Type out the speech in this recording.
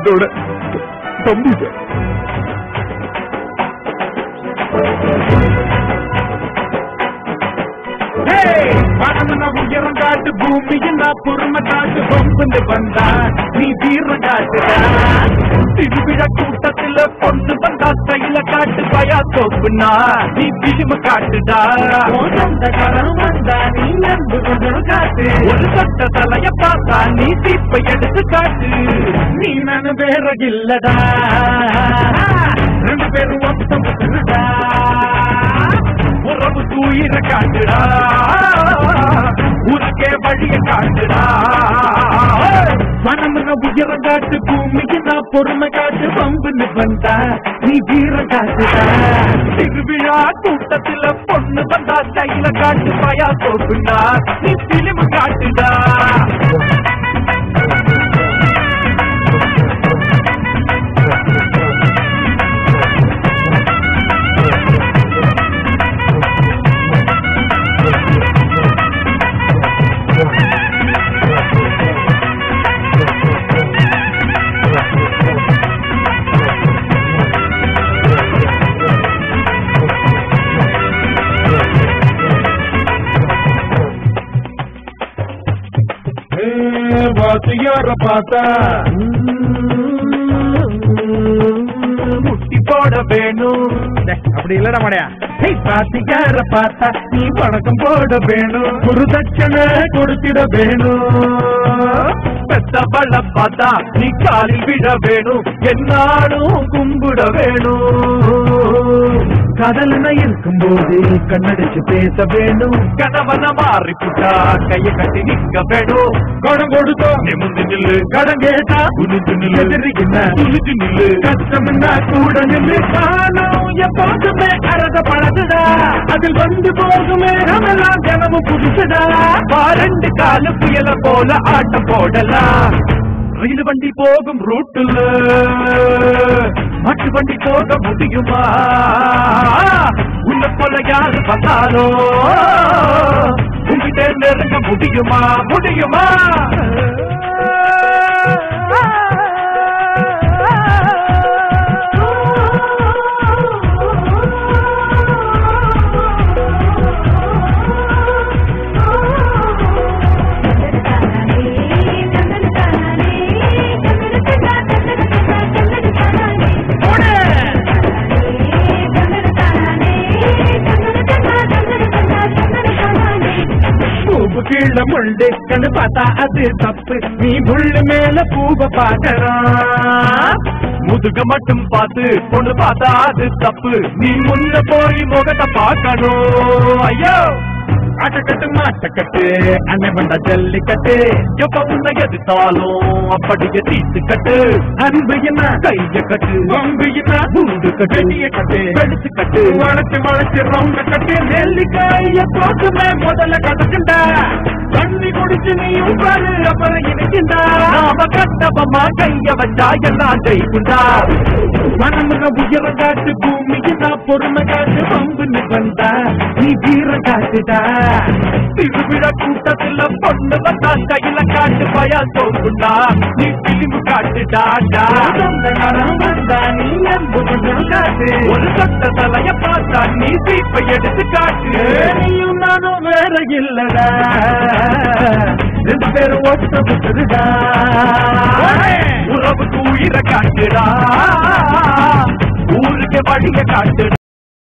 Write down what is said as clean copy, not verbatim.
என்னோட தம்பிங்க. உயரம் காட்டு பூமியின் பொறுமை காட்டு பொம்புன்னு வந்தா நீ தீரம் காட்டுடா. திருவிழா கூட்டத்துல பொண்ணு வந்தா கையில காட்டு பயா தோப்புனா நீ பிலிம காட்டுடா. வந்தா நீ நம்பு கொஞ்சம் காட்டு. ஒரு சொட்ட தலைய பார்த்தா நீ தீப்பை எடுத்து காட்டு. நீ நானு வேற இல்லடா, ரெண்டு பேரும் ஒத்தமுடா. உறவு தூயிர காட்டுடா, உனக்கே வழிய காட்டுடா. மனமுன உயரம் காட்டு பூமிக்கு நான் பொறுமை காட்டு பம்புன்னு வந்தா நீ வீரம் காட்டுடா. திருவிழா கூட்டத்துல பொண்ணு வந்தா கையில காட்டு பயா தோப்புனா நீ பிலிம காட்டுடா. வாத்தியார பார்த்தா முட்டி போட வேணும். அப்படி இல்லடா மாடையா. வாத்தியார பார்த்தா நீ பழக்கம் போட வேணும். ஒரு தட்சணை கொடுத்திட வேணும். பெத்த பள்ள பார்த்தா நீ காலில் விட வேணும். என்னாலும் கும்பிட வேணும். கடலன இருக்கும் போது கண்ணடிச்சு பேச வேணும். கணவன மாறி புட்டா கைய கட்டி நிற்க வேணும். கடன் கொடுத்தோ நிமிந்து நில்லு, கடன் கேட்டா குனிஞ்சு நில்லு, எதிரிக்கின்ன துணிஞ்சு நில்லு, கஷ்டம்னா கூட நில்லு. காலம் எப்போதுமே அரத பழகுடா, அதில் வந்து போகுமே நம்மெல்லாம் தினமும் புதுசுடா. ரெண்டு கால புயல போல ஆட்டம் போடலாம். ரயில் வண்டி போகும் ரூட்டுல மாட்டு வண்டி போக முடியுமா? உள்ள போல யாரு பார்த்தாலோ உங்ககிட்ட நெருங்க முடியுமா? முடியுமா? கீழ முள்ளு கண்டு பார்த்தா அது தப்பு. நீ முள்ளு மேல பூவ பாக்கறான். முதுக மட்டும் பார்த்து பொண்ணு பார்த்தா அது தப்பு. நீ முன்ன போய் முகத்தை பார்க்கணும். ஐயோ ஆட்டக்கட்டு மாட்டக்கட்டு அன்னை வந்தா ஜல்லிக்கட்டு. எப்ப உன்னை எதிர்த்தாலும் அப்படியே தீத்து கட்டு. அன்பு என்ன கைய கட்டு, அம்பு என்ன மூண்டு கட்டிய கட்டு, வெடிச்சு கட்டு, வளைச்சு வளைச்சு ரவுண்ட கட்டு. நெல்லிக்காய போட்டுமே முதல்ல கட்டுண்டா. தண்ணி குடிச்சு நீயும் பாரு அப்புறம் இணைக்கின்றா. நாம கட்டபமா கைய வச்சா எல்லாம் ஜெயிக்குண்டா. மனமுன உயர காட்டு பூமிக்கு நான் பொறுமை காட்டு பம்புன்னு வந்தா நீ வீர காட்டுடா. திருவிழா கூட்டத்துல பொண்ணு வந்தா கையில காட்டு பயா தோப்புண்டா நீ பிலிமு காட்டுடா. வந்தா நீ அன்பு கொஞ்சம் காட்டு. ஒரு சொட்ட தலைய பார்த்தா நீ சீப்பை எடுத்து காட்டு. நீயும் நானும் வேற இல்லடா, ரெண்டு பேரும் ஒட்ட விட்டுடா. உறவுக்கு உயிரை காட்டுடா, ஊருக்கு வழிய காட்டுடா.